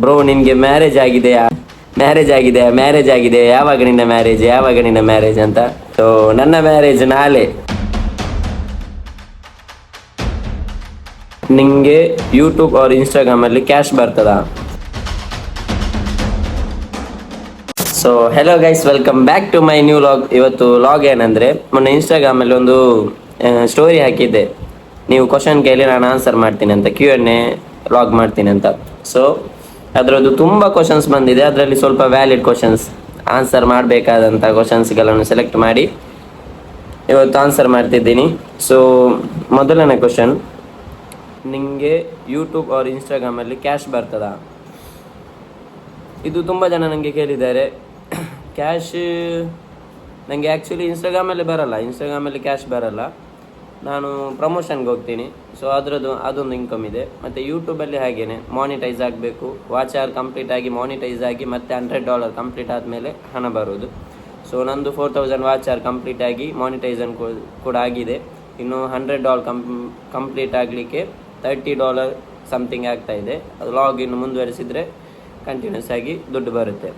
Bro ನಿನಗೆ marriage ಆಗಿದೆಯಾ ಯಾವಾಗ ನಿನ್ನ ಮ್ಯಾರೇಜ್ ಅಂತ. ಸೊ ನನ್ನ ಮ್ಯಾರೇಜ್ ನಾಳೆ. ನಿಂಗೆ ಯೂಟ್ಯೂಬ್ ಆರ್ ಇನ್ಸ್ಟಾಗ್ರಾಮಲ್ಲಿ ಕ್ಯಾಶ್ ಬರ್ತದಾ? So hello guys, welcome back to my new vlog. ಇವತ್ತು ಲಾಗ್ ಏನಂದರೆ, ಮೊನ್ನೆ ಇನ್ಸ್ಟಾಗ್ರಾಮಲ್ಲಿ ಒಂದು ಸ್ಟೋರಿ ಹಾಕಿದ್ದೆ, ನೀವು ಕ್ವಶನ್ ಕೇಳಿ ನಾನು ಆನ್ಸರ್ ಮಾಡ್ತೀನಿ ಅಂತ, Q&A ಲಾಗ್ ಮಾಡ್ತೀನಿ ಅಂತ. ಸೊ ಅದರದ್ದು ತುಂಬ ಕ್ವಶನ್ಸ್ ಬಂದಿದೆ. ಅದರಲ್ಲಿ ಸ್ವಲ್ಪ ವ್ಯಾಲಿಡ್ ಕ್ವಶನ್ಸ್, ಆನ್ಸರ್ ಮಾಡಬೇಕಾದಂಥ ಕ್ವಶನ್ಸ್ಗಳನ್ನು ಸೆಲೆಕ್ಟ್ ಮಾಡಿ ಇವತ್ತು ಆನ್ಸರ್ ಮಾಡ್ತಿದ್ದೀನಿ. ಸೊ ಮೊದಲನೇ ಕ್ವಶನ್, ನಿಮಗೆ ಯೂಟ್ಯೂಬ್ ಆರ್ ಇನ್ಸ್ಟಾಗ್ರಾಮಲ್ಲಿ ಕ್ಯಾಶ್ ಬರ್ತದಾ? ಇದು ತುಂಬ ಜನ ನನಗೆ ಕೇಳಿದ್ದಾರೆ. ಕ್ಯಾಶ್ ನನಗೆ ಆ್ಯಕ್ಚುಲಿ ಇನ್ಸ್ಟಾಗ್ರಾಮಲ್ಲಿ ಕ್ಯಾಶ್ ಬರಲ್ಲ. ನಾನು ಪ್ರಮೋಷನ್ಗೆ ಹೋಗ್ತೀನಿ, ಸೊ ಅದೊಂದು ಇನ್ಕಮ್ ಇದೆ. ಮತ್ತು ಯೂಟ್ಯೂಬಲ್ಲಿ ಹಾಗೇನೆ ಮಾನಿಟೈಸ್ ಆಗಬೇಕು, ವಾಚ್ ಅವರ್ ಕಂಪ್ಲೀಟ್ ಆಗಿ ಮಾನಿಟೈಸ್ ಆಗಿ ಮತ್ತೆ $100 ಕಂಪ್ಲೀಟ್ ಆದಮೇಲೆ ಹಣ ಬರೋದು. ಸೊ ನಂದು 4000 ವಾಚ್ ಅವರ್ ಕಂಪ್ಲೀಟ್ ಆಗಿ ಮಾನಿಟೈಸನ್ ಕೂಡ ಆಗಿದೆ. ಇನ್ನು $100 ಕಂಪ್ಲೀಟ್ ಆಗಲಿಕ್ಕೆ $30 ಸಮಥಿಂಗ್ ಆಗ್ತಾಯಿದೆ. ಅದು ಲಾಗ್ ಇನ್ನು ಮುಂದುವರಿಸಿದರೆ ಕಂಟಿನ್ಯೂಸ್ ಆಗಿ ದುಡ್ಡು ಬರುತ್ತೆ.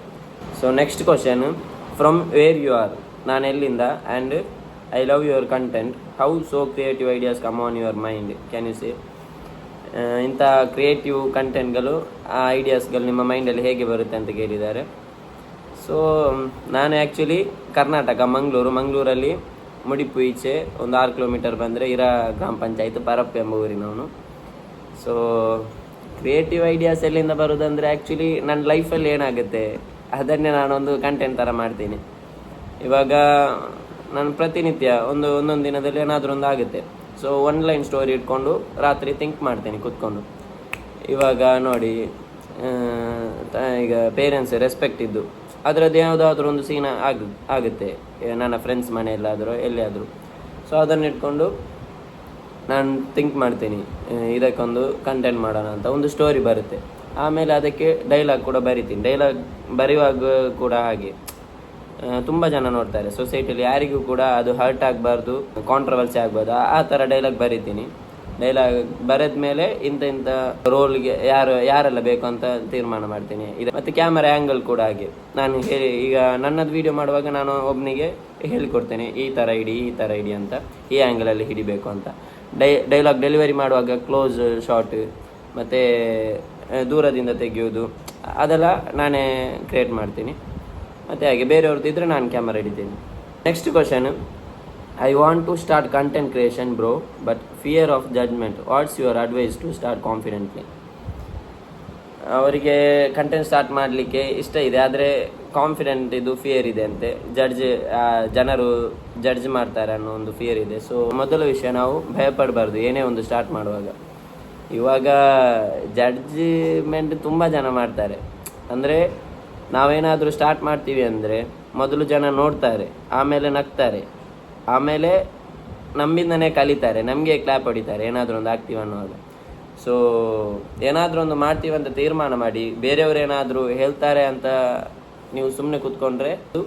So next question, from where you are? ನಾನು ಎಲ್ಲಿಂದ? And I love your content. How so creative ideas come on your mind? Can you say? ಇಂಥ ಕ್ರಿಯೇಟಿವ್ ಕಂಟೆಂಟ್ಗಳು, ಆ ಐಡಿಯಾಸ್ಗಳು ನಿಮ್ಮ ಮೈಂಡಲ್ಲಿ ಹೇಗೆ ಬರುತ್ತೆ ಅಂತ ಕೇಳಿದ್ದಾರೆ. ಸೊ ನಾನು ಆ್ಯಕ್ಚುಲಿ ಕರ್ನಾಟಕ, ಮಂಗಳೂರಲ್ಲಿ ಮುಡಿಪು ಈಚೆ ಒಂದು 6 ಕಿಲೋಮೀಟರ್ ಬಂದರೆ ಇರಾ ಗ್ರಾಮ ಪಂಚಾಯತ್ ಪರಪ್ಪು ಎಂಬ ಊರಿನವನು. ಸೊ ಕ್ರಿಯೇಟಿವ್ ಐಡಿಯಾಸ್ ಎಲ್ಲಿಂದ ಬರೋದಂದರೆ, ಆ್ಯಕ್ಚುಲಿ ನನ್ನ ಲೈಫಲ್ಲಿ ಏನಾಗುತ್ತೆ ಅದನ್ನೇ ನಾನೊಂದು ಕಂಟೆಂಟ್ ಥರ ಮಾಡ್ತೀನಿ. ಇವಾಗ ನಾನು ಪ್ರತಿನಿತ್ಯ ಒಂದೊಂದು ದಿನದಲ್ಲಿ ಏನಾದರೂ ಒಂದು ಆಗುತ್ತೆ. ಸೊ ಲೈನ್ ಸ್ಟೋರಿ ಇಟ್ಕೊಂಡು ರಾತ್ರಿ ಥಿಂಕ್ ಮಾಡ್ತೀನಿ ಕೂತ್ಕೊಂಡು. ಇವಾಗ ನೋಡಿ, ಈಗ ಪೇರೆಂಟ್ಸ್ ರೆಸ್ಪೆಕ್ಟ್ ಇದ್ದು ಅದರದ್ದು ಯಾವುದಾದ್ರೂ ಒಂದು ಸೀನ್ ಆಗುತ್ತೆ ನನ್ನ ಫ್ರೆಂಡ್ಸ್ ಮನೆಯಲ್ಲಾದರೂ ಎಲ್ಲಿಯಾದರೂ. ಸೊ ಅದನ್ನು ಇಟ್ಕೊಂಡು ನಾನು ಥಿಂಕ್ ಮಾಡ್ತೀನಿ, ಇದಕ್ಕೊಂದು ಕಂಟೆಂಟ್ ಮಾಡೋಣ ಅಂತ. ಒಂದು ಸ್ಟೋರಿ ಬರುತ್ತೆ, ಆಮೇಲೆ ಅದಕ್ಕೆ ಡೈಲಾಗ್ ಕೂಡ ಬರಿತೀನಿ. ಡೈಲಾಗ್ ಬರೆಯುವಾಗ ಕೂಡ ಹಾಗೆ ತುಂಬ ಜನ ನೋಡ್ತಾರೆ, ಸೊಸೈಟಿಯಲ್ಲಿ ಯಾರಿಗೂ ಕೂಡ ಅದು ಹರ್ಟ್ ಆಗಬಾರ್ದು, ಕಾಂಟ್ರವರ್ಸಿ ಆಗ್ಬಾರ್ದು, ಆ ಥರ ಡೈಲಾಗ್ ಬರಿತೀನಿ. ಡೈಲಾಗ್ ಬರೆದ ಮೇಲೆ ಇಂಥ ರೋಲ್ಗೆ ಯಾರೆಲ್ಲ ಬೇಕು ಅಂತ ತೀರ್ಮಾನ ಮಾಡ್ತೀನಿ. ಮತ್ತು ಕ್ಯಾಮರಾ ಆ್ಯಂಗಲ್ ಕೂಡ ಹಾಗೆ. ನಾನು ಈಗ ನನ್ನದು ವೀಡಿಯೋ ಮಾಡುವಾಗ ನಾನು ಒಬ್ಬನಿಗೆ ಹೇಳಿಕೊಡ್ತೇನೆ, ಈ ಥರ ಹಿಡಿ ಅಂತ, ಈ ಆ್ಯಂಗಲಲ್ಲಿ ಹಿಡಿಬೇಕು ಅಂತ. ಡೈಲಾಗ್ ಡೆಲಿವರಿ ಮಾಡುವಾಗ ಕ್ಲೋಸ್ ಶಾಟ್ ಮತ್ತು ದೂರದಿಂದ ತೆಗೆಯೋದು ಅದೆಲ್ಲ ನಾನೇ ಕ್ರಿಯೇಟ್ ಮಾಡ್ತೀನಿ. ಮತ್ತು ಹಾಗೆ ಬೇರೆಯವ್ರದ್ದು ಇದ್ದರೆ ನಾನು ಕ್ಯಾಮರಾ ಹಿಡಿತೀನಿ. Next question, I want to start content creation bro, but fear of judgement. What's your advice to start confidently? ಅವರಿಗೆ ಕಂಟೆಂಟ್ ಸ್ಟಾರ್ಟ್ ಮಾಡಲಿಕ್ಕೆ ಇಷ್ಟ ಇದೆ, ಆದರೆ ಕಾನ್ಫಿಡೆಂಟ್ ಇದು ಫಿಯರ್ ಇದೆ ಅಂತೆ. ಜನರು ಜಡ್ಜ್ ಮಾಡ್ತಾರೆ ಅನ್ನೋ ಒಂದು ಫಿಯರ್ ಇದೆ. ಸೊ ಮೊದಲ ವಿಷಯ, ನಾವು ಭಯಪಡಬಾರ್ದು ಏನೇ ಒಂದು ಸ್ಟಾರ್ಟ್ ಮಾಡುವಾಗ. ಇವಾಗ ಜಡ್ಜ್ಮೆಂಟ್ ತುಂಬ ಜನ ಮಾಡ್ತಾರೆ. ಅಂದರೆ ನಾವೇನಾದರೂ ಸ್ಟಾರ್ಟ್ ಮಾಡ್ತೀವಿ ಅಂದರೆ ಮೊದಲು ಜನ ನೋಡ್ತಾರೆ, ಆಮೇಲೆ ನಗ್ತಾರೆ, ಆಮೇಲೆ ನಮ್ಮಿಂದನೇ ಕಲಿತಾರೆ, ನಮಗೆ ಕ್ಲಾಪ್ ಹೊಡಿತಾರೆ ಏನಾದರೂ ಒಂದು ಆಗ್ತೀವಿ ಅನ್ನೋದು. ಸೊ ಏನಾದರೂ ಒಂದು ಮಾಡ್ತೀವಿ ಅಂತ ತೀರ್ಮಾನ ಮಾಡಿ, ಬೇರೆಯವರು ಏನಾದರೂ ಹೇಳ್ತಾರೆ ಅಂತ ನೀವು ಸುಮ್ಮನೆ ಕೂತ್ಕೊಂಡ್ರೆ ಅದು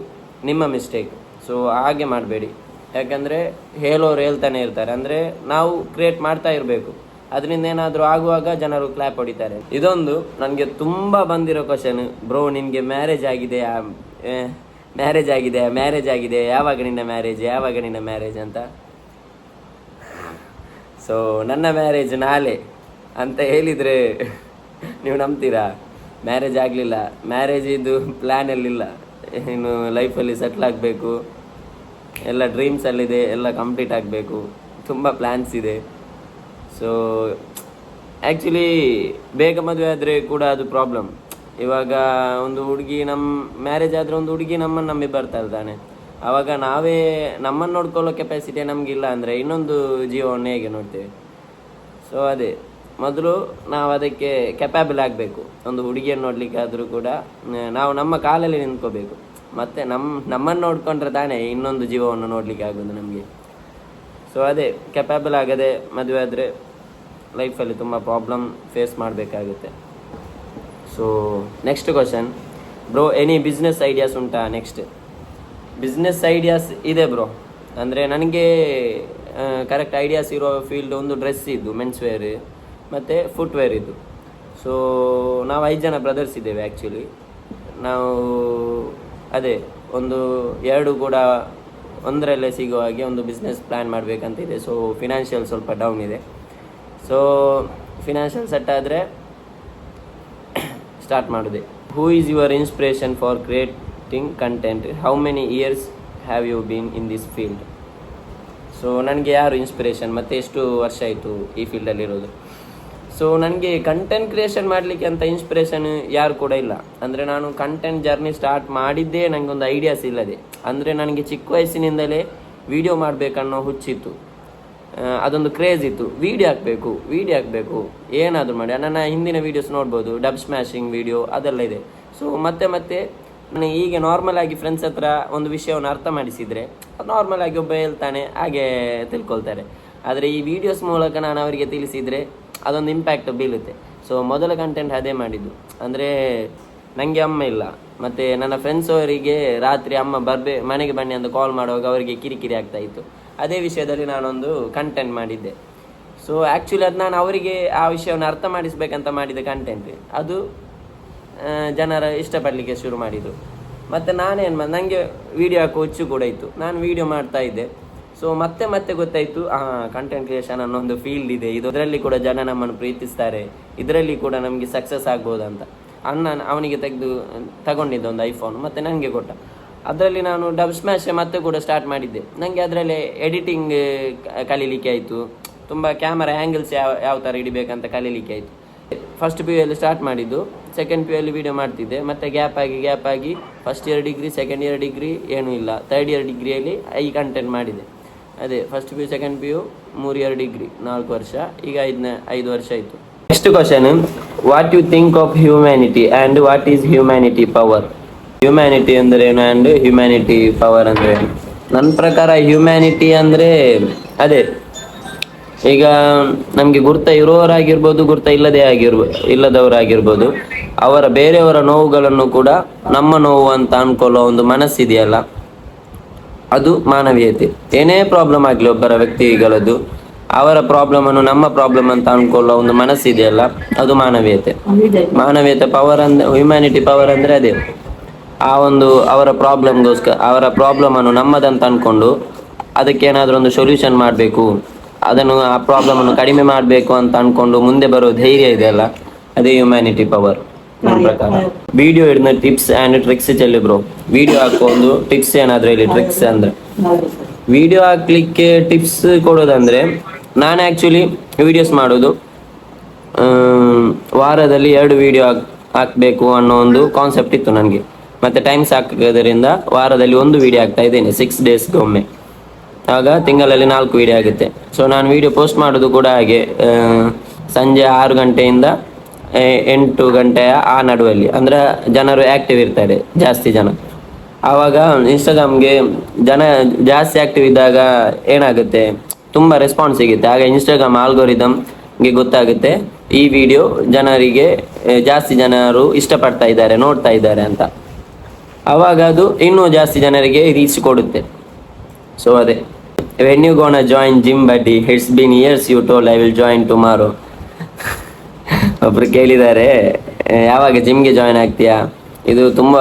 ನಿಮ್ಮ ಮಿಸ್ಟೇಕ್. ಸೊ ಹಾಗೆ ಮಾಡಬೇಡಿ, ಯಾಕಂದರೆ ಹೇಳೋರು ಹೇಳ್ತಾನೆ ಇರ್ತಾರೆ. ಅಂದರೆ ನಾವು ಕ್ರಿಯೇಟ್ ಮಾಡ್ತಾ ಇರಬೇಕು, ಅದರಿಂದ ಏನಾದರೂ ಆಗುವಾಗ ಜನರು ಕ್ಲಾಪ್ ಹೊಡಿತಾರೆ. ಇದೊಂದು ನನಗೆ ತುಂಬ ಬಂದಿರೋ ಕ್ವಶನ್, ಬ್ರೋ ನಿನಗೆ ಮ್ಯಾರೇಜ್ ಆಗಿದೆಯಾ ಯಾವಾಗ ನಿನ್ನ ಮ್ಯಾರೇಜ್ ಅಂತ. ಸೊ ನನ್ನ ಮ್ಯಾರೇಜ್ ನಾಳೆ ಅಂತ ಹೇಳಿದರೆ ನೀವು ನಂಬ್ತೀರಾ? ಮ್ಯಾರೇಜ್ ಆಗಲಿಲ್ಲ, ಮ್ಯಾರೇಜ್ ಇದು ಪ್ಲ್ಯಾನಲ್ಲಿಲ್ಲ, ಇನ್ನು ಲೈಫಲ್ಲಿ ಸೆಟ್ಲ್ ಆಗಬೇಕು, ಎಲ್ಲ ಡ್ರೀಮ್ಸಲ್ಲಿದೆ, ಎಲ್ಲ ಕಂಪ್ಲೀಟ್ ಆಗಬೇಕು, ತುಂಬ ಪ್ಲ್ಯಾನ್ಸ್ ಇದೆ. ಸೊ ಆ್ಯಕ್ಚುಲಿ ಬೇಗ ಮದುವೆ ಆದರೆ ಕೂಡ ಅದು ಪ್ರಾಬ್ಲಮ್. ಇವಾಗ ಒಂದು ಹುಡುಗಿ ಮ್ಯಾರೇಜ್ ಆದರೆ ಒಂದು ಹುಡುಗಿ ನಮ್ಮನ್ನು ನಂಬಿ ಬರ್ತಾ ಇರ್ತಾನೆ. ಆವಾಗ ನಮ್ಮನ್ನು ನೋಡ್ಕೊಳ್ಳೋ ಕೆಪಾಸಿಟಿ ನಮಗಿಲ್ಲ ಅಂದರೆ ಇನ್ನೊಂದು ಜೀವವನ್ನು ಹೇಗೆ ನೋಡ್ತೇವೆ? ಸೊ ಅದೇ ಮೊದಲು ನಾವು ಅದಕ್ಕೆ ಕೆಪಾಬಲ್ ಆಗಬೇಕು. ಒಂದು ಹುಡುಗಿಯನ್ನು ನೋಡಲಿಕ್ಕೆ ಆದರೂ ಕೂಡ ನಾವು ನಮ್ಮ ಕಾಲಲ್ಲಿ ನಿಂತ್ಕೋಬೇಕು. ಮತ್ತು ನಮ್ಮನ್ನು ನೋಡಿಕೊಂಡ್ರೆ ತಾನೇ ಇನ್ನೊಂದು ಜೀವವನ್ನು ನೋಡಲಿಕ್ಕೆ ಆಗೋದು ನಮಗೆ. ಸೊ ಅದೇ ಕೆಪಾಬಲ್ ಆಗದೆ ಮದುವೆ ಆದರೆ ಲೈಫಲ್ಲಿ ತುಂಬ ಪ್ರಾಬ್ಲಮ್ ಫೇಸ್ ಮಾಡಬೇಕಾಗುತ್ತೆ. So next question, bro any business ideas ಉಂಟಾ? ನೆಕ್ಸ್ಟ್ ಬಿಸ್ನೆಸ್ ಐಡಿಯಾಸ್ ಇದೆ ಬ್ರೋ. ಅಂದರೆ ನನಗೆ ಕರೆಕ್ಟ್ ಐಡಿಯಾಸ್ ಇರೋ ಫೀಲ್ಡ್ ಒಂದು ಡ್ರೆಸ್ ಇದ್ದು, ಮೆನ್ಸ್ ವೇರ್ ಮತ್ತು ಫುಟ್ವೇರ್ ಇದ್ದು. ಸೊ ನಾವು 5 ಜನ ಬ್ರದರ್ಸ್ ಇದ್ದೇವೆ ಆ್ಯಕ್ಚುಲಿ. ನಾವು ಅದೇ ಒಂದು 2 ಕೂಡ ಒಂದರಲ್ಲೇ ಸಿಗೋ ಹಾಗೆ ಒಂದು ಬಿಸ್ನೆಸ್ ಪ್ಲ್ಯಾನ್ ಮಾಡಬೇಕಂತಿದೆ. ಸೊ ಫಿನಾನ್ಷಿಯಲ್ ಸ್ವಲ್ಪ ಡೌನ್ ಇದೆ. ಸೊ ಫಿನಾನ್ಷಿಯಲ್ ಸೆಟ್ ಆದರೆ ಸ್ಟಾರ್ಟ್ ಮಾಡಿದೆ. Who is your inspiration for creating content? How many years have you been in this field? So ನನಗೆ ಯಾರು ಇನ್ಸ್ಪಿರೇಷನ್ ಮತ್ತು ಎಷ್ಟು ವರ್ಷ ಆಯಿತು ಈ ಫೀಲ್ಡಲ್ಲಿರೋದು? ಸೊ ನನಗೆ ಕಂಟೆಂಟ್ ಕ್ರಿಯೇಷನ್ ಮಾಡಲಿಕ್ಕೆ ಅಂತ ಇನ್ಸ್ಪಿರೇಷನ್ ಯಾರು ಕೂಡ ಇಲ್ಲ. ಅಂದರೆ ನಾನು ಕಂಟೆಂಟ್ ಜರ್ನಿ ಸ್ಟಾರ್ಟ್ ಮಾಡಿದ್ದೇ ನನಗೊಂದು ಐಡಿಯಾಸ್ ಇಲ್ಲದೆ. ಅಂದರೆ ನನಗೆ ಚಿಕ್ಕ ವಯಸ್ಸಿನಿಂದಲೇ ವೀಡಿಯೋ ಮಾಡಬೇಕನ್ನೋ ಹುಚ್ಚಿತ್ತು, ಅದೊಂದು ಕ್ರೇಜ್ ಇತ್ತು. ವೀಡಿಯೋ ಹಾಕಬೇಕು ಏನಾದರೂ ಮಾಡಿ. ನನ್ನ ಹಿಂದಿನ ವೀಡಿಯೋಸ್ ನೋಡ್ಬೋದು, ಡಬ್ ಸ್ಮ್ಯಾಶಿಂಗ್ ವೀಡಿಯೋ ಅದೆಲ್ಲ ಇದೆ. ಸೊ ಮತ್ತೆ ನಾನು ಹೀಗೆ ನಾರ್ಮಲ್ ಆಗಿ ಫ್ರೆಂಡ್ಸ್ ಹತ್ರ ಒಂದು ವಿಷಯವನ್ನು ಅರ್ಥ ಮಾಡಿಸಿದರೆ ನಾರ್ಮಲ್ ಆಗಿ ಒಬ್ಬ ಹೇಳ್ತಾನೆ, ಹಾಗೆ ತಿಳ್ಕೊಳ್ತಾರೆ. ಆದರೆ ಈ ವಿಡಿಯೋಸ್ ಮೂಲಕ ನಾನು ಅವರಿಗೆ ತಿಳಿಸಿದರೆ ಅದೊಂದು ಇಂಪ್ಯಾಕ್ಟ್ ಬೀಳುತ್ತೆ. ಸೊ ಮೊದಲ ಕಂಟೆಂಟ್ ಅದೇ ಮಾಡಿದ್ದು. ಅಂದರೆ ನನಗೆ ಅಮ್ಮ ಇಲ್ಲ, ಮತ್ತು ನನ್ನ ಫ್ರೆಂಡ್ಸ್ ಅವರಿಗೆ ರಾತ್ರಿ ಅಮ್ಮ ಮನೆಗೆ ಬನ್ನಿ ಅಂತ ಕಾಲ್ ಮಾಡುವಾಗ ಅವರಿಗೆ ಕಿರಿಕಿರಿ ಆಗ್ತಾಯಿತ್ತು. ಅದೇ ವಿಷಯದಲ್ಲಿ ನಾನೊಂದು ಕಂಟೆಂಟ್ ಮಾಡಿದ್ದೆ. ಸೊ ಆ್ಯಕ್ಚುಲಿ ಅದು ನಾನು ಅವರಿಗೆ ಆ ವಿಷಯವನ್ನು ಅರ್ಥ ಮಾಡಿಸ್ಬೇಕಂತ ಮಾಡಿದ ಕಂಟೆಂಟ್. ಅದು ಜನರ ಇಷ್ಟಪಡಲಿಕ್ಕೆ ಶುರು ಮಾಡಿದರು. ಮತ್ತು ನಾನೇನು ನನಗೆ ವೀಡಿಯೋ ಹಾಕೋ ಹುಚ್ಚು ಕೂಡ ಇತ್ತು. ನಾನು ವೀಡಿಯೋ ಮಾಡ್ತಾ ಇದ್ದೆ. ಸೊ ಮತ್ತೆ ಗೊತ್ತಾಯಿತು, ಕಂಟೆಂಟ್ ಕ್ರಿಯೇಷನ್ ಅನ್ನೋ ಒಂದು ಫೀಲ್ಡ್ ಇದೆ, ಇದರಲ್ಲಿ ಕೂಡ ಜನ ನಮ್ಮನ್ನು ಪ್ರೀತಿಸ್ತಾರೆ, ಇದರಲ್ಲಿ ಕೂಡ ನಮಗೆ ಸಕ್ಸಸ್ ಆಗ್ಬೋದಂತ. ಅವನಿಗೆ ತಗೊಂಡಿದ್ದ ಒಂದು ಐಫೋನ್ ಮತ್ತು ನನಗೆ ಕೊಟ್ಟ. ಅದರಲ್ಲಿ ನಾನು ಡಬ್ ಸ್ಮ್ಯಾಶ್ ಮತ್ತೆ ಕೂಡ ಸ್ಟಾರ್ಟ್ ಮಾಡಿದ್ದೆ. ನನಗೆ ಅದರಲ್ಲಿ ಎಡಿಟಿಂಗ್ ಕಲೀಲಿಕ್ಕೆ ಆಯಿತು. ತುಂಬ ಕ್ಯಾಮರಾ ಆ್ಯಂಗಲ್ಸ್ ಯಾವ ಥರ ಹಿಡಿಬೇಕಂತ ಕಲೀಲಿಕ್ಕೆ ಆಯಿತು. ಫಸ್ಟ್ ಪಿ ಯು ಅಲ್ಲಿ ಸ್ಟಾರ್ಟ್ ಮಾಡಿದ್ದು. ಸೆಕೆಂಡ್ ಪಿ ಯು ಅಲ್ಲಿ ವೀಡಿಯೋ ಮಾಡ್ತಿದ್ದೆ. ಮತ್ತು ಗ್ಯಾಪ್ ಆಗಿ first year degree, second year degree ಏನೂ ಇಲ್ಲ, ಥರ್ಡ್ ಇಯರ್ ಡಿಗ್ರಿಯಲ್ಲಿ ಈ ಕಂಟೆಂಟ್ ಮಾಡಿದೆ. ಅದೇ first P U, second P U, 3 year degree, 4 ವರ್ಷ, ಈಗ 5 ವರ್ಷ ಆಯಿತು. Next question, what you think of humanity and what is humanity power? Humanity ಅಂದರೆ ಏನು ಆ್ಯಂಡ್ ಹ್ಯೂಮ್ಯಾನಿಟಿ ಪವರ್ ಅಂದರೆ ಏನು? ನನ್ನ ಪ್ರಕಾರ ಹ್ಯೂಮ್ಯಾನಿಟಿ ಅಂದರೆ ಅದೇ, ಈಗ ನಮಗೆ ಗುರ್ತ ಇರೋರಾಗಿರ್ಬೋದು, ಗುರ್ತ ಇಲ್ಲದವರಾಗಿರ್ಬೋದು, ಬೇರೆಯವರ ನೋವುಗಳನ್ನು ಕೂಡ ನಮ್ಮ ನೋವು ಅಂತ ಅನ್ಕೊಳ್ಳೋ ಒಂದು ಮನಸ್ಸಿದೆಯಲ್ಲ, ಅದು ಮಾನವೀಯತೆ. ಏನೇ ಪ್ರಾಬ್ಲಮ್ ಆಗಲಿ ಒಬ್ಬರ ವ್ಯಕ್ತಿಗಳದ್ದು, ಅವರ ಪ್ರಾಬ್ಲಮನ್ನು ನಮ್ಮ ಪ್ರಾಬ್ಲಮ್ ಅಂತ ಅನ್ಕೊಳ್ಳೋ ಒಂದು ಮನಸ್ಸಿದೆಯಲ್ಲ, ಅದು ಮಾನವೀಯತೆ ಪವರ್. ಹ್ಯೂಮ್ಯಾನಿಟಿ ಪವರ್ ಅಂದರೆ ಅದೇ, ಆ ಒಂದು ಅವರ ಪ್ರಾಬ್ಲಮನ್ನು ನಮ್ಮದಂತ ಅಂದ್ಕೊಂಡು ಅದಕ್ಕೇನಾದರೂ ಒಂದು ಸೊಲ್ಯೂಷನ್ ಮಾಡಬೇಕು, ಆ ಪ್ರಾಬ್ಲಮನ್ನು ಕಡಿಮೆ ಮಾಡಬೇಕು ಅಂತ ಅಂದ್ಕೊಂಡು ಮುಂದೆ ಬರೋ ಧೈರ್ಯ ಇದೆಯಲ್ಲ, ಅದೇ ಹ್ಯೂಮ್ಯಾನಿಟಿ ಪವರ್ ನನ್ನ ಪ್ರಕಾರ. ವಿಡಿಯೋ ಇಡಿದ ಟಿಪ್ಸ್ ಆ್ಯಂಡ್ ಟ್ರಿಕ್ಸ್ ಚೆಲ್ಲಿ ಬ್ರೋ. ವಿಡಿಯೋ ಹಾಕೋ ಒಂದು ಟಿಪ್ಸ್ ಏನಾದರೂ ಇಲ್ಲಿ. ಟ್ರಿಕ್ಸ್ ಅಂದರೆ ವಿಡಿಯೋ ಹಾಕ್ಲಿಕ್ಕೆ ಟಿಪ್ಸ್ ಕೊಡೋದಂದರೆ, ನಾನು ಆ್ಯಕ್ಚುಲಿ ವಿಡಿಯೋಸ್ ಮಾಡೋದು ವಾರದಲ್ಲಿ 2 ವಿಡಿಯೋ ಹಾಕಬೇಕು ಅನ್ನೋ ಒಂದು ಕಾನ್ಸೆಪ್ಟ್ ಇತ್ತು ನನಗೆ. ಮತ್ತು ಟೈಮ್ಸ್ ಹಾಕೋದ್ರಿಂದ ವಾರದಲ್ಲಿ 1 ವಿಡಿಯೋ ಹಾಕ್ತಾ ಇದ್ದೇನೆ, 6 ಡೇಸ್ಗೆ ಒಮ್ಮೆ. ಆಗ ತಿಂಗಳಲ್ಲಿ 4 ವಿಡಿಯೋ ಆಗುತ್ತೆ. ಸೊ ನಾನು ವಿಡಿಯೋ ಪೋಸ್ಟ್ ಮಾಡೋದು ಕೂಡ ಹಾಗೆ, ಸಂಜೆ 6 ಗಂಟೆಯಿಂದ 8 ಗಂಟೆಯ ಆ ನಡುವಲ್ಲಿ. ಅಂದರೆ ಜನರು ಆ್ಯಕ್ಟಿವ್ ಇರ್ತಾರೆ, ಜಾಸ್ತಿ ಜನ. ಆವಾಗ ಇನ್ಸ್ಟಾಗ್ರಾಮ್ಗೆ ಜನ ಜಾಸ್ತಿ ಆ್ಯಕ್ಟಿವ್ ಇದ್ದಾಗ ಏನಾಗುತ್ತೆ, ತುಂಬ ರೆಸ್ಪಾನ್ಸ್ ಸಿಗುತ್ತೆ. ಆಗ ಇನ್ಸ್ಟಾಗ್ರಾಮ್ ಆಲ್ಗೋರಿದಮ್ಗೆ ಗೊತ್ತಾಗುತ್ತೆ ಈ ವಿಡಿಯೋ ಜನರಿಗೆ ಜಾಸ್ತಿ ಜನರು ಇಷ್ಟಪಡ್ತಾ ಇದ್ದಾರೆ, ನೋಡ್ತಾ ಇದ್ದಾರೆ ಅಂತ. ಆವಾಗ ಅದು ಇನ್ನೂ ಜಾಸ್ತಿ ಜನರಿಗೆ ರೀಚ್ ಕೊಡುತ್ತೆ. ಸೊ ಅದೇ, when you gonna join gym buddy, it's been years you told I will join tomorrow. ಒಬ್ರು ಕೇಳಿದ್ದಾರೆ, ಯಾವಾಗ ಜಿಮ್ಗೆ ಜಾಯಿನ್ ಆಗ್ತೀಯಾ? ಇದು ತುಂಬ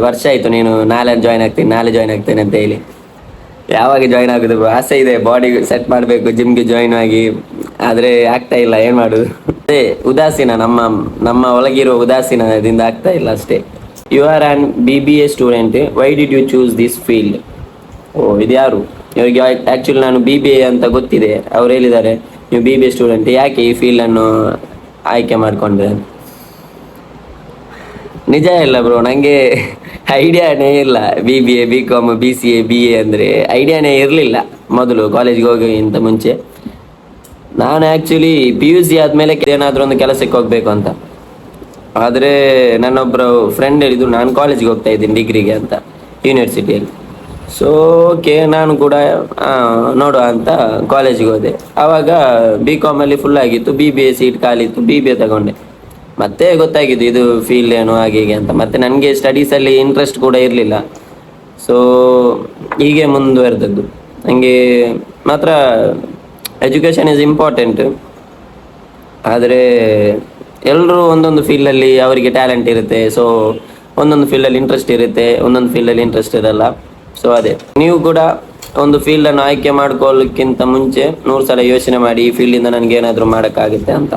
ವರ್ಷ ಆಯಿತು, ನೀನು ನಾಳೆ ಜಾಯಿನ್ ಆಗ್ತೇನೆ ಅಂತ ಹೇಳಿ. ಯಾವಾಗ ಜಾಯಿನ್ ಆಗೋದು? ಆಸೆ ಇದೆ, ಬಾಡಿ ಸೆಟ್ ಮಾಡಬೇಕು, ಜಿಮ್ಗೆ ಜಾಯಿನ್ ಆಗಿ, ಆದರೆ ಆಗ್ತಾ ಇಲ್ಲ, ಏನು ಮಾಡೋದು? ಅದೇ ಉದಾಸೀನ, ನಮ್ಮ ಒಳಗಿರೋ ಉದಾಸೀನದಿಂದ ಆಗ್ತಾ ಇಲ್ಲ ಅಷ್ಟೇ. You are an BBA student, why did you choose this field? ಇದು ಯಾರು? ಇವರಿಗೆ ಆ್ಯಕ್ಚುಲಿ ನಾನು BBA ಅಂತ ಗೊತ್ತಿದೆ. ಅವ್ರು ಹೇಳಿದ್ದಾರೆ ನೀವು BBA ಸ್ಟೂಡೆಂಟ್, ಯಾಕೆ ಈ ಫೀಲ್ಡನ್ನು ಆಯ್ಕೆ ಮಾಡಿಕೊಂಡ್ರೆ? ನಿಜ ಇಲ್ಲ ಬ್ರೋ, ನನಗೆ ಐಡಿಯಾನೇ ಇಲ್ಲ. BBA, BCom, BCA, BA ಅಂದರೆ ಐಡಿಯಾನೇ ಇರಲಿಲ್ಲ ಮೊದಲು ಕಾಲೇಜ್ಗೆ ಹೋಗೋಕ್ಕಿಂತ ಮುಂಚೆ. ನಾನು ಆ್ಯಕ್ಚುಲಿ PUC ಆದಮೇಲೆ ಏನಾದರೂ ಒಂದು ಕೆಲಸಕ್ಕೆ ಹೋಗಬೇಕು ಅಂತ. ಆದರೆ ನನ್ನೊಬ್ಬರು ಫ್ರೆಂಡ್ ಹೇಳಿದ್ರು, ನಾನು ಕಾಲೇಜಿಗೆ ಹೋಗ್ತಾ ಇದ್ದೀನಿ ಡಿಗ್ರಿಗೆ ಅಂತ, ಯೂನಿವರ್ಸಿಟಿಯಲ್ಲಿ. ಸೊ ಓಕೆ, ನಾನು ಕೂಡ ನೋಡುವ ಅಂತ ಕಾಲೇಜಿಗೆ ಹೋದೆ. ಆವಾಗ BComಲ್ಲಿ ಫುಲ್ ಆಗಿತ್ತು, BBA ಸೀಟ್ ಖಾಲಿ ಇತ್ತು, BBA ತಗೊಂಡೆ. ಮತ್ತೆ ಗೊತ್ತಾಗಿದ್ದು ಇದು ಫೀಲ್ಡ್ ಏನು ಹಾಗೆ ಹೀಗೆ ಅಂತ. ಮತ್ತು ನನಗೆ ಸ್ಟಡೀಸಲ್ಲಿ ಇಂಟ್ರೆಸ್ಟ್ ಕೂಡ ಇರಲಿಲ್ಲ. ಸೊ ಹೀಗೆ ಮುಂದುವರೆದದ್ದು. ನನಗೆ ಮಾತ್ರ ಎಜುಕೇಷನ್ ಈಸ್ ಇಂಪಾರ್ಟೆಂಟ್, ಆದರೆ ಎಲ್ಲರೂ ಒಂದೊಂದು ಫೀಲ್ಡಲ್ಲಿ ಅವರಿಗೆ ಟ್ಯಾಲೆಂಟ್ ಇರುತ್ತೆ. ಸೊ ಒಂದೊಂದು ಫೀಲ್ಡಲ್ಲಿ ಇಂಟ್ರೆಸ್ಟ್ ಇರುತ್ತೆ, ಒಂದೊಂದು ಫೀಲ್ಡಲ್ಲಿ ಇಂಟ್ರೆಸ್ಟ್ ಇರಲ್ಲ. ಸೊ ಅದೇ ನೀವು ಕೂಡ ಒಂದು ಫೀಲ್ಡನ್ನು ಆಯ್ಕೆ ಮಾಡ್ಕೊಳ್ಳೋಕ್ಕಿಂತ ಮುಂಚೆ 100 ಸಲ ಯೋಚನೆ ಮಾಡಿ ಈ ಫೀಲ್ಡಿಂದ ನನಗೆ ಏನಾದರೂ ಮಾಡೋಕ್ಕಾಗುತ್ತೆ ಅಂತ.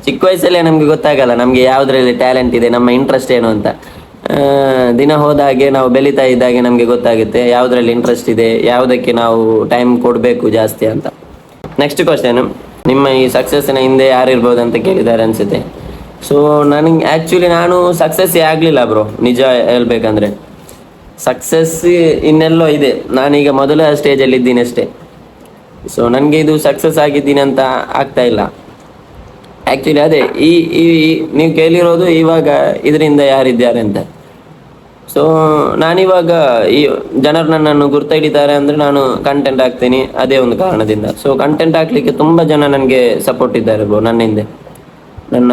ಚಿಕ್ಕ ವಯಸ್ಸಲ್ಲೇ ನಮಗೆ ಗೊತ್ತಾಗಲ್ಲ ನಮಗೆ ಯಾವುದರಲ್ಲಿ ಟ್ಯಾಲೆಂಟ್ ಇದೆ, ನಮ್ಮ ಇಂಟ್ರೆಸ್ಟ್ ಏನು ಅಂತ. ದಿನ ಹೋದ ಹಾಗೆ ನಾವು ಬೆಳೀತಾ ಇದ್ದಾಗೆ ನಮಗೆ ಗೊತ್ತಾಗುತ್ತೆ ಯಾವುದರಲ್ಲಿ ಇಂಟ್ರೆಸ್ಟ್ ಇದೆ, ಯಾವುದಕ್ಕೆ ನಾವು ಟೈಮ್ ಕೊಡಬೇಕು ಜಾಸ್ತಿ ಅಂತ. ನೆಕ್ಸ್ಟ್ ಕ್ವಶನ್, ನಿಮ್ಮ ಈ ಸಕ್ಸಸ್ಸಿನ ಹಿಂದೆ ಯಾರಿರ್ಬೋದು ಅಂತ ಕೇಳಿದ್ದಾರೆ ಅನಿಸುತ್ತೆ. ಸೊ ಆ್ಯಕ್ಚುಲಿ ನಾನು ಸಕ್ಸಸ್ಸೇ ಆಗಲಿಲ್ಲ ಬ್ರೋ, ನಿಜ ಹೇಳ್ಬೇಕಂದ್ರೆ. ಸಕ್ಸಸ್ ಇನ್ನೆಲ್ಲೋ ಇದೆ, ನಾನೀಗ ಮೊದಲ ಸ್ಟೇಜಲ್ಲಿ ಇದ್ದೀನಿ ಅಷ್ಟೇ. ಸೊ ನನಗೆ ಇದು ಸಕ್ಸಸ್ ಆಗಿದ್ದೀನಿ ಅಂತ ಆಗ್ತಾ ಇಲ್ಲ. ಆ್ಯಕ್ಚುಲಿ ಅದೇ ಈ ಈ ನೀವು ಕೇಳಿರೋದು ಇವಾಗ ಇದರಿಂದ ಯಾರಿದ್ದಾರೆ ಅಂತ. ಸೊ ನಾನಿವಾಗ ಈ ಜನರು ನನ್ನನ್ನು ಗುರ್ತ ಹಿಡಿತಾರೆ ಅಂದರೆ ನಾನು ಕಂಟೆಂಟ್ ಹಾಕ್ತೀನಿ, ಅದೇ ಒಂದು ಕಾರಣದಿಂದ. ಸೊ ಕಂಟೆಂಟ್ ಹಾಕ್ಲಿಕ್ಕೆ ತುಂಬ ಜನ ನನಗೆ ಸಪೋರ್ಟ್ ಇದ್ದಾರೆ ಬ್ರೋ ನನ್ನ ಹಿಂದೆ. ನನ್ನ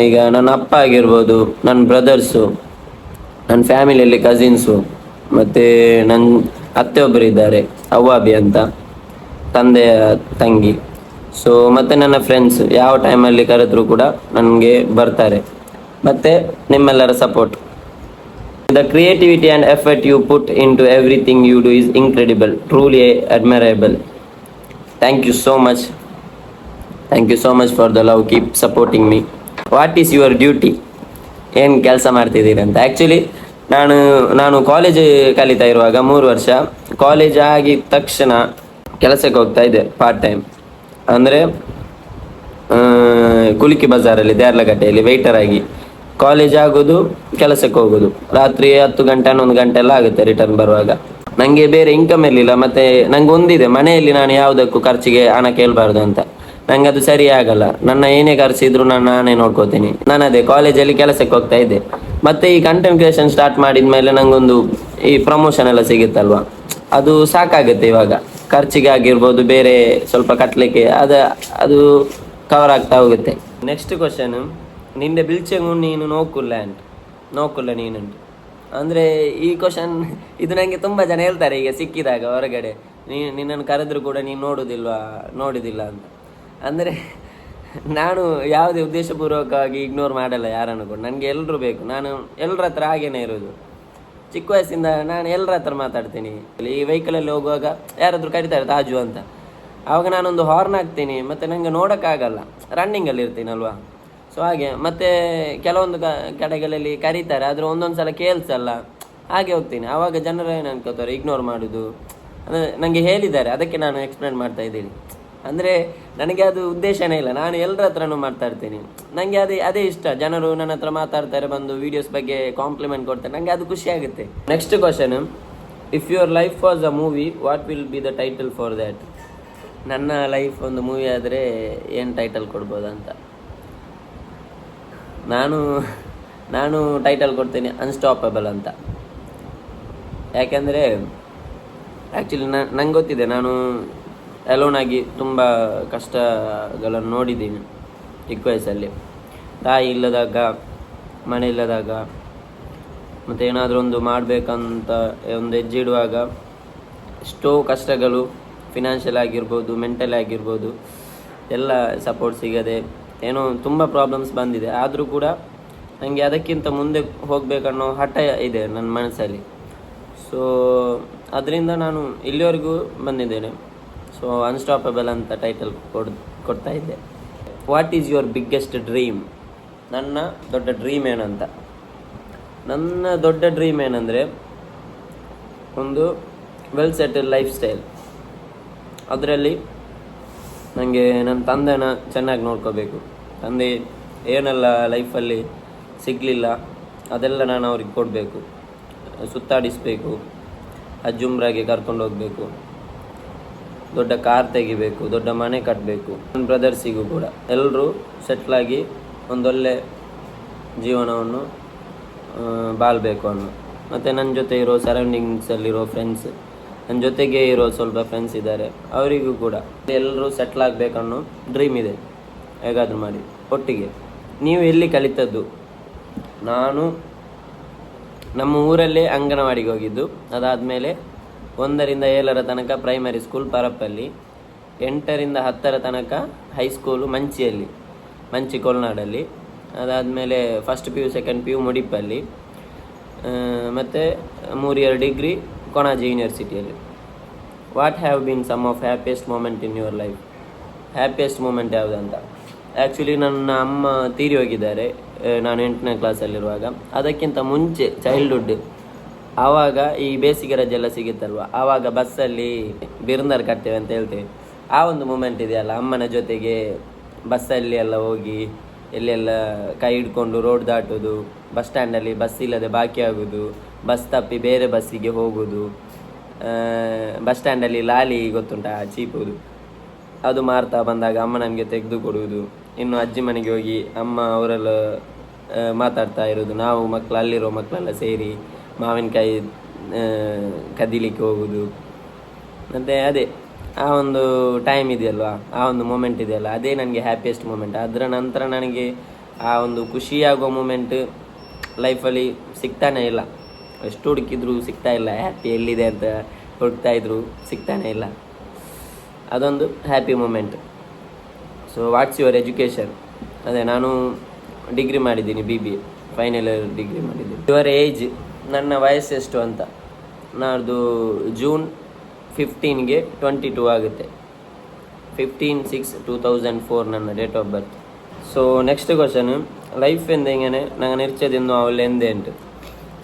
ಈಗ ನನ್ನ ಅಪ್ಪ ಆಗಿರ್ಬೋದು, ನನ್ನ ಬ್ರದರ್ಸು, ನನ್ನ ಫ್ಯಾಮಿಲಿಯಲ್ಲಿ ಕಸಿನ್ಸು, ಮತ್ತು ನನ್ನ ಅತ್ತೆ ಒಬ್ಬರು ಇದ್ದಾರೆ ಅವ್ವಾಬಿ ಅಂತ, ತಂದೆಯ ತಂಗಿ. ಸೊ ಮತ್ತು ನನ್ನ ಫ್ರೆಂಡ್ಸ್ ಯಾವ ಟೈಮಲ್ಲಿ ಕರೆದ್ರೂ ಕೂಡ ನನಗೆ ಬರ್ತಾರೆ. ಮತ್ತು ನಿಮ್ಮೆಲ್ಲರ support. The creativity and effort you put into everything you do is incredible, truly admirable. Thank you so much. Thank you so much for the love. Keep supporting me. What is your duty? ಏನು ಕೆಲಸ ಮಾಡ್ತಿದ್ದೀರಿ ಅಂತ. Actually ನಾನು college ಕಲಿತಾ ಇರುವಾಗ 3 ವರ್ಷ college ಆಗಿದ ತಕ್ಷಣ ಕೆಲಸಕ್ಕೆ ಹೋಗ್ತಾ ಇದ್ದೆ ಪಾರ್ಟ್ ಟೈಮ್. ಅಂದರೆ ಕುಲಿಕಿ ಬಜಾರಲ್ಲಿ ದ್ಯಾರ್ಲಗಟ್ಟೆಯಲ್ಲಿ ವೆಯ್ಟರ್ ಆಗಿ ಕಾಲೇಜ್ ಆಗೋದು, ಕೆಲಸಕ್ಕೆ ಹೋಗೋದು. ರಾತ್ರಿ 10 ಗಂಟೆ 11 ಗಂಟೆ ಎಲ್ಲ ಆಗುತ್ತೆ ರಿಟರ್ನ್ ಬರುವಾಗ. ನನಗೆ ಬೇರೆ ಇನ್ಕಮ್ ಇರಲಿಲ್ಲ. ಮತ್ತು ನಂಗೆ ಒಂದಿದೆ, ಮನೆಯಲ್ಲಿ ನಾನು ಯಾವುದಕ್ಕೂ ಖರ್ಚಿಗೆ ಹಣ ಕೇಳಬಾರ್ದು ಅಂತ. ನಂಗೆ ಅದು ಸರಿ ಆಗಲ್ಲ. ನನ್ನ ಏನೇ ಖರ್ಚಿದ್ರು ನಾನೇ ನೋಡ್ಕೋತೀನಿ. ನಾನು ಅದೇ ಕಾಲೇಜಲ್ಲಿ ಕೆಲಸಕ್ಕೆ ಹೋಗ್ತಾ ಇದ್ದೆ. ಮತ್ತು ಈ ಕಂಟೆಂಟ್ ಕ್ರಿಯೇಷನ್ ಸ್ಟಾರ್ಟ್ ಮಾಡಿದ ಮೇಲೆ ನನಗೊಂದು ಈ ಪ್ರಮೋಷನ್ ಎಲ್ಲ ಸಿಗುತ್ತಲ್ವ, ಅದು ಸಾಕಾಗುತ್ತೆ ಇವಾಗ. ಖರ್ಚಿಗೆ ಆಗಿರ್ಬೋದು, ಬೇರೆ ಸ್ವಲ್ಪ ಕಟ್ಟಲಿಕ್ಕೆ ಅದು ಕವರ್ ಆಗ್ತಾ ಹೋಗುತ್ತೆ. ನೆಕ್ಸ್ಟ್ ಕ್ವಶನು, ನಿಂದೆ ಬಿಲ್ಚೆಂಗು ನೀನು ನೋಕುಲ್ಲ ನೀನುಂಟು. ಅಂದರೆ ಈ ಕ್ವಶನ್ ಇದು ನನಗೆ ತುಂಬ ಜನ ಹೇಳ್ತಾರೆ ಈಗ ಸಿಕ್ಕಿದಾಗ ಹೊರಗಡೆ, ನಿನ್ನನ್ನು ಕರೆದ್ರೂ ಕೂಡ ನೀನು ನೋಡೋದಿಲ್ಲ ಅಂತ. ಅಂದರೆ ನಾನು ಯಾವುದೇ ಉದ್ದೇಶಪೂರ್ವಕವಾಗಿ ಇಗ್ನೋರ್ ಮಾಡಲ್ಲ ಯಾರನ್ನು ಕೂಡ. ನನಗೆ ಎಲ್ಲರೂ ಬೇಕು, ನಾನು ಎಲ್ಲರ ಹತ್ರ ಹಾಗೇನೇ ಇರೋದು. ಚಿಕ್ಕ ವಯಸ್ಸಿಂದ ನಾನು ಎಲ್ಲರ ಹತ್ರ ಮಾತಾಡ್ತೀನಿ. ಈ ವೆಹಿಕಲಲ್ಲಿ ಹೋಗುವಾಗ ಯಾರಾದರೂ ಕರೀತಾರೆ ತಾಜು ಅಂತ, ಆವಾಗ ನಾನೊಂದು ಹಾರ್ನ್ ಹಾಕ್ತೀನಿ. ಮತ್ತು ನನಗೆ ನೋಡೋಕ್ಕಾಗಲ್ಲ, ರನ್ನಿಂಗಲ್ಲಿ ಇರ್ತೀನಲ್ವಾ. ಸೊ ಹಾಗೆ ಮತ್ತು ಕೆಲವೊಂದು ಕಡೆಗಳಲ್ಲಿ ಕರೀತಾರೆ, ಆದರೆ ಒಂದೊಂದು ಸಲ ಕೇಳಿಸಲ್ಲ, ಹಾಗೆ ಹೋಗ್ತೀನಿ. ಆವಾಗ ಜನರು ಏನು ಅನ್ಕೋತಾರೆ, ಇಗ್ನೋರ್ ಮಾಡೋದು. ಅಂದರೆ ನನಗೆ ಹೇಳಿದ್ದಾರೆ, ಅದಕ್ಕೆ ನಾನು ಎಕ್ಸ್ಪ್ಲೇನ್ ಮಾಡ್ತಾ ಇದ್ದೀನಿ. ಅಂದರೆ ನನಗೆ ಅದು ಉದ್ದೇಶನೇ ಇಲ್ಲ, ನಾನು ಎಲ್ಲರ ಹತ್ರನೂ ಮಾತಾಡ್ತೀನಿ. ನನಗೆ ಅದೇ ಇಷ್ಟ. ಜನರು ನನ್ನ ಹತ್ರ ಮಾತಾಡ್ತಾರೆ, ಬಂದು ವೀಡಿಯೋಸ್ ಬಗ್ಗೆ ಕಾಂಪ್ಲಿಮೆಂಟ್ ಕೊಡ್ತಾರೆ, ನನಗೆ ಅದು ಖುಷಿ ಆಗುತ್ತೆ. Next question, if your life was a movie, what will be the title for that? ನನ್ನ ಲೈಫ್ ಒಂದು ಮೂವಿ ಆದರೆ ಏನು ಟೈಟಲ್ ಕೊಡ್ಬೋದಂತ ನಾನು ಟೈಟಲ್ ಕೊಡ್ತೀನಿ ಅನ್ಸ್ಟಾಪಬಲ್ ಅಂತ. ಯಾಕೆಂದರೆ ಆ್ಯಕ್ಚುಲಿ ನಂಗೆ ಗೊತ್ತಿದೆ, ನಾನು ಅಲೋನಾಗಿ ತುಂಬ ಕಷ್ಟಗಳನ್ನು ನೋಡಿದ್ದೀನಿ ಚಿಕ್ಕ ವಯಸ್ಸಲ್ಲಿ. ತಾಯಿ ಇಲ್ಲದಾಗ, ಮನೆ ಇಲ್ಲದಾಗ, ಮತ್ತು ಏನಾದರೂ ಒಂದು ಮಾಡಬೇಕಂತ ಒಂದು ಹೆಜ್ಜೆ ಇಡುವಾಗ ಎಷ್ಟೋ ಕಷ್ಟಗಳು, ಫಿನಾನ್ಷಿಯಲ್ ಆಗಿರ್ಬೋದು, ಮೆಂಟಲ್ ಆಗಿರ್ಬೋದು, ಎಲ್ಲ ಸಪೋರ್ಟ್ ಸಿಗದೆ ಏನೋ ತುಂಬ ಪ್ರಾಬ್ಲಮ್ಸ್ ಬಂದಿದೆ. ಆದರೂ ಕೂಡ ನನಗೆ ಅದಕ್ಕಿಂತ ಮುಂದೆ ಹೋಗಬೇಕನ್ನೋ ಹಠ ಇದೆ ನನ್ನ ಮನಸ್ಸಲ್ಲಿ. ಸೊ ಅದರಿಂದ ನಾನು ಇಲ್ಲಿವರೆಗೂ ಬಂದಿದ್ದೇನೆ. ಸೊ ಅನ್ಸ್ಟಾಪಬಲ್ ಅಂತ ಟೈಟಲ್ ಕೊಡ್ತಾ ಇದ್ದೆ. What is your biggest dream? ನನ್ನ ದೊಡ್ಡ ಡ್ರೀಮ್ ಏನಂತ, ನನ್ನ ದೊಡ್ಡ ಡ್ರೀಮ್ ಏನಂದರೆ ಒಂದು ವೆಲ್ ಸೆಟಲ್ ಲೈಫ್ ಸ್ಟೈಲ್. ಅದರಲ್ಲಿ ನನಗೆ ನನ್ನ ತಂದೆನ ಚೆನ್ನಾಗಿ ನೋಡ್ಕೋಬೇಕು. ತಂದೆ ಏನೆಲ್ಲ ಲೈಫಲ್ಲಿ ಸಿಗಲಿಲ್ಲ ಅದೆಲ್ಲ ನಾನು ಅವ್ರಿಗೆ ಕೊಡಬೇಕು, ಸುತ್ತಾಡಿಸಬೇಕು, ಅಜ್ಜುಮ್ರಾಗೆ ಕರ್ಕೊಂಡು ಹೋಗಬೇಕು, ದೊಡ್ಡ ಕಾರ್ ತೆಗಿಬೇಕು, ದೊಡ್ಡ ಮನೆ ಕಟ್ಟಬೇಕು. ನನ್ನ ಬ್ರದರ್ಸಿಗೂ ಕೂಡ ಎಲ್ಲರೂ ಸೆಟ್ಲಾಗಿ ಒಂದೊಳ್ಳೆ ಜೀವನವನ್ನು ಬಾಳಬೇಕು ಅನ್ನೋ. ಮತ್ತು ನನ್ನ ಜೊತೆ ಇರೋ ಸರೌಂಡಿಂಗ್ಸಲ್ಲಿರೋ ಫ್ರೆಂಡ್ಸ್, ನನ್ನ ಜೊತೆಗೆ ಇರೋ ಸ್ವಲ್ಪ ಫ್ರೆಂಡ್ಸ್ ಇದ್ದಾರೆ, ಅವರಿಗೂ ಕೂಡ ಎಲ್ಲರೂ ಸೆಟ್ಲ್ ಆಗಬೇಕನ್ನೋ ಡ್ರೀಮ್ ಇದೆ. ಹೇಗಾದರೂ ಮಾಡಿ ಒಟ್ಟಿಗೆ. ನೀವು ಎಲ್ಲಿ ಕಲಿತದ್ದು? ನಾನು ನಮ್ಮ ಊರಲ್ಲೇ ಅಂಗನವಾಡಿಗೆ ಹೋಗಿದ್ದು. ಅದಾದಮೇಲೆ 1ರಿಂದ 7ರ ತನಕ ಪ್ರೈಮರಿ ಸ್ಕೂಲ್ ಪರಪ್ಪಲ್ಲಿ, 8ರಿಂದ 10ರ ತನಕ ಹೈಸ್ಕೂಲು ಮಂಚಿಯಲ್ಲಿ. ಮಂಚಿ ಕೊಲ್ನಾಡಲ್ಲಿ. ಅದಾದಮೇಲೆ first P U second P U ಮುಡಿಪಲ್ಲಿ, ಮತ್ತು 3 ಇಯರ್ ಡಿಗ್ರಿ ಕೊಣಾಜೆ ಯೂನಿವರ್ಸಿಟಿಯಲ್ಲಿ. What have been some of happiest moment in your life? Happiest moment ಯಾವುದಂತ, ಆ್ಯಕ್ಚುಲಿ ನನ್ನ ಅಮ್ಮ ತೀರಿ ಹೋಗಿದ್ದಾರೆ ನಾನು 8ನೇ ಕ್ಲಾಸಲ್ಲಿರುವಾಗ. ಅದಕ್ಕಿಂತ ಮುಂಚೆ ಚೈಲ್ಡ್ಹುಡ್, ಆವಾಗ ಈ ಬೇಸಿಗೆ ರಜೆ ಎಲ್ಲ ಸಿಗುತ್ತಲ್ವ, ಆವಾಗ ಬಸ್ಸಲ್ಲಿ ಬಿರ್ನರ್ ಕಟ್ತೇವೆ ಅಂತ ಹೇಳ್ತೇವೆ. ಆ ಒಂದು ಮೂಮೆಂಟ್ ಇದೆಯಲ್ಲ, ಅಮ್ಮನ ಜೊತೆಗೆ ಬಸ್ಸಲ್ಲಿ ಎಲ್ಲ ಹೋಗಿ ಎಲ್ಲೆಲ್ಲ ಕೈ ಹಿಡ್ಕೊಂಡು ರೋಡ್ ದಾಟೋದು, ಬಸ್ ಸ್ಟ್ಯಾಂಡಲ್ಲಿ ಬಸ್ ಇಲ್ಲದೆ ಬಾಕಿ ಆಗೋದು, ಬಸ್ ತಪ್ಪಿ ಬೇರೆ ಬಸ್ಸಿಗೆ ಹೋಗೋದು, ಬಸ್ ಸ್ಟ್ಯಾಂಡಲ್ಲಿ ಲಾಲಿ ಗೊತ್ತುಂಟ ಚೀಪುದು, ಅದು ಮಾರ್ತಾ ಬಂದಾಗ ಅಮ್ಮ ನಮಗೆ ತೆಗೆದು ಕೊಡುವುದು. ಇನ್ನು ಅಜ್ಜಿ ಮನೆಗೆ ಹೋಗಿ ಅಮ್ಮ ಅವರೆಲ್ಲ ಮಾತಾಡ್ತಾ ಇರೋದು, ನಾವು ಮಕ್ಕಳು ಅಲ್ಲಿರೋ ಮಕ್ಕಳೆಲ್ಲ ಸೇರಿ ಮಾವಿನಕಾಯಿ ಕದಿಲಿಕ್ಕೆ ಹೋಗೋದು. ಮತ್ತು ಅದೇ ಆ ಒಂದು ಟೈಮ್ ಇದೆಯಲ್ವಾ, ಆ ಒಂದು ಮೂಮೆಂಟ್ ಇದೆಯಲ್ಲ, ಅದೇ ನನಗೆ ಹ್ಯಾಪಿಯೆಸ್ಟ್ ಮೂಮೆಂಟ್. ಅದರ ನಂತರ ನನಗೆ ಆ ಒಂದು ಖುಷಿಯಾಗೋ ಮೂಮೆಂಟ್ ಲೈಫಲ್ಲಿ ಸಿಗ್ತಾನೇ ಇಲ್ಲ. ಎಷ್ಟು ಹುಡುಕಿದ್ರು ಸಿಗ್ತಾ ಇಲ್ಲ. ಹ್ಯಾಪಿ ಎಲ್ಲಿದೆ ಅಂತ ಹುಡುಕ್ತಾಯಿದ್ರು ಸಿಗ್ತಾನೇ ಇಲ್ಲ. ಅದೊಂದು happy moment. So what's your education? ಅದೇ ನಾನು ಡಿಗ್ರಿ ಮಾಡಿದ್ದೀನಿ, BBA ಫೈನಲ್ ಇಯರ್ ಡಿಗ್ರಿ ಮಾಡಿದ್ದೀನಿ. Your age? ನನ್ನ ವಯಸ್ಸೆಷ್ಟು ಅಂತ, ನಾಡ್ದು ಜೂನ್ 15ಗೆ 22 ಆಗುತ್ತೆ. 15/6/2004 ನನ್ನ date of birth. So next question, life ಎಂದೆಂಗನೆ ನಂಗೆ ನಿರ್ಚದಿಂದ ಅವಳು ಎಂದೆ ಉಂಟು.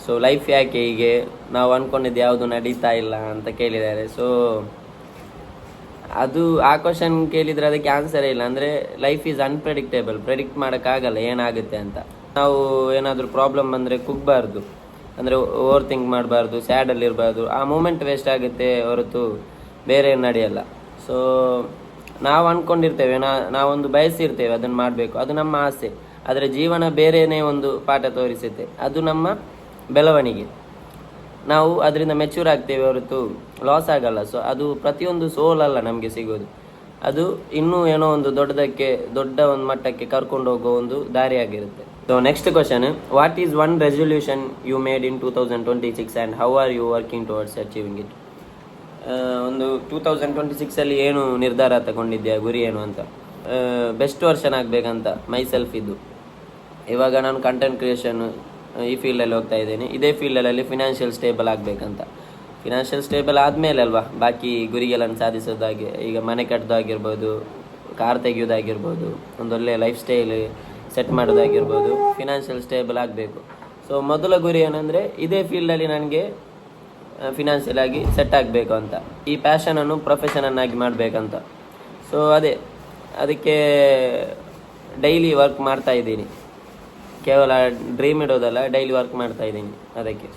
ಸೊ ಲೈಫ್ ಯಾಕೆ ಹೀಗೆ, ನಾವು ಅಂದ್ಕೊಂಡಿದ್ದು ಯಾವುದು ನಡೀತಾ ಇಲ್ಲ ಅಂತ ಕೇಳಿದ್ದಾರೆ. ಸೊ ಅದು ಆ ಕ್ವಶನ್ ಕೇಳಿದರೆ ಅದಕ್ಕೆ ಆನ್ಸರೇ ಇಲ್ಲ. ಅಂದರೆ ಲೈಫ್ ಈಸ್ ಅನ್ಪ್ರೆಡಿಕ್ಟೇಬಲ್, ಪ್ರೆಡಿಕ್ಟ್ ಮಾಡೋಕ್ಕಾಗಲ್ಲ ಏನಾಗುತ್ತೆ ಅಂತ. ನಾವು ಏನಾದರೂ ಪ್ರಾಬ್ಲಮ್ ಬಂದರೆ ಕುಗ್ಬಾರ್ದು, ಅಂದರೆ ಓವರ್ ಥಿಂಕ್ ಮಾಡಬಾರ್ದು, ಸ್ಯಾಡಲ್ಲಿರಬಾರ್ದು. ಆ ಮೂಮೆಂಟ್ ವೇಸ್ಟ್ ಆಗುತ್ತೆ ಹೊರತು ಬೇರೆ ನಡೆಯಲ್ಲ. ಸೊ ನಾವು ಅಂದ್ಕೊಂಡಿರ್ತೇವೆ, ನಾವೊಂದು ಬಯಸಿರ್ತೇವೆ ಅದನ್ನು ಮಾಡಬೇಕು, ಅದು ನಮ್ಮ ಆಸೆ. ಆದರೆ ಜೀವನ ಬೇರೆಯೇ ಒಂದು ಪಾಠ ತೋರಿಸುತ್ತೆ, ಅದು ನಮ್ಮ ಬೆಳವಣಿಗೆ. ನಾವು ಅದರಿಂದ ಮೆಚ್ಯೂರ್ ಆಗ್ತೇವೆ ಹೊರತು ಲಾಸ್ ಆಗಲ್ಲ. ಸೊ ಅದು ಪ್ರತಿಯೊಂದು ಸೋಲಲ್ಲ ನಮಗೆ ಸಿಗೋದು, ಅದು ಇನ್ನೂ ಏನೋ ಒಂದು ದೊಡ್ಡ ಒಂದು ಮಟ್ಟಕ್ಕೆ ಕರ್ಕೊಂಡು ಹೋಗೋ ಒಂದು ದಾರಿಯಾಗಿರುತ್ತೆ. So next question, what is one resolution you made in 2026 and how are you working towards achieving it? ಒಂದು 2026 ಏನು ನಿರ್ಧಾರ ತಗೊಂಡಿದ್ಯಾ, ಗುರಿ ಏನು ಅಂತ? ಬೆಸ್ಟ್ ವರ್ಷನ್ ಆಗಬೇಕಂತ ಮೈಸೆಲ್ಫ್ ಇದ್ದು. ಇವಾಗ ನಾನು ಕಂಟೆಂಟ್ ಕ್ರಿಯೇಷನ್ ಈ ಫೀಲ್ಡಲ್ಲಿ ಹೋಗ್ತಾ ಇದ್ದೀನಿ. ಇದೇ ಫೀಲ್ಡಲ್ಲಿ ಫಿನಾನ್ಷಿಯಲ್ ಸ್ಟೇಬಲ್ ಆಗಬೇಕಂತ. ಫಿನಾನ್ಷಿಯಲ್ ಸ್ಟೇಬಲ್ ಆದಮೇಲೆ ಅಲ್ವಾ ಬಾಕಿ ಗುರಿಗಳನ್ನು ಸಾಧಿಸೋದಾಗಿ. ಈಗ ಮನೆ ಕಟ್ಟೋದಾಗಿರ್ಬೋದು, ಕಾರ್ ತೆಗೆಯೋದಾಗಿರ್ಬೋದು, ಒಂದೊಳ್ಳೆ ಲೈಫ್ ಸ್ಟೈಲ್ ಸೆಟ್ ಮಾಡೋದಾಗಿರ್ಬೋದು, ಫಿನಾನ್ಷಿಯಲ್ ಸ್ಟೇಬಲ್ ಆಗಬೇಕು. ಸೊ ಮೊದಲ ಗುರಿ ಏನಂದರೆ ಇದೇ ಫೀಲ್ಡಲ್ಲಿ ನನಗೆ ಫಿನಾನ್ಷಿಯಲ್ ಆಗಿ ಸೆಟ್ ಆಗಬೇಕು ಅಂತ, ಈ ಪ್ಯಾಷನನ್ನು ಪ್ರೊಫೆಷನನ್ನಾಗಿ ಮಾಡಬೇಕಂತ. ಸೊ ಅದಕ್ಕೆ ಡೈಲಿ ವರ್ಕ್ ಮಾಡ್ತಾ ಇದ್ದೀನಿ. ಕೇವಲ ಡ್ರೀಮ್ ಇಡೋದಲ್ಲ, ಡೈಲಿ ವರ್ಕ್ ಮಾಡ್ತಾ ಇದ್ದೀನಿ ಅದಕ್ಕೆ.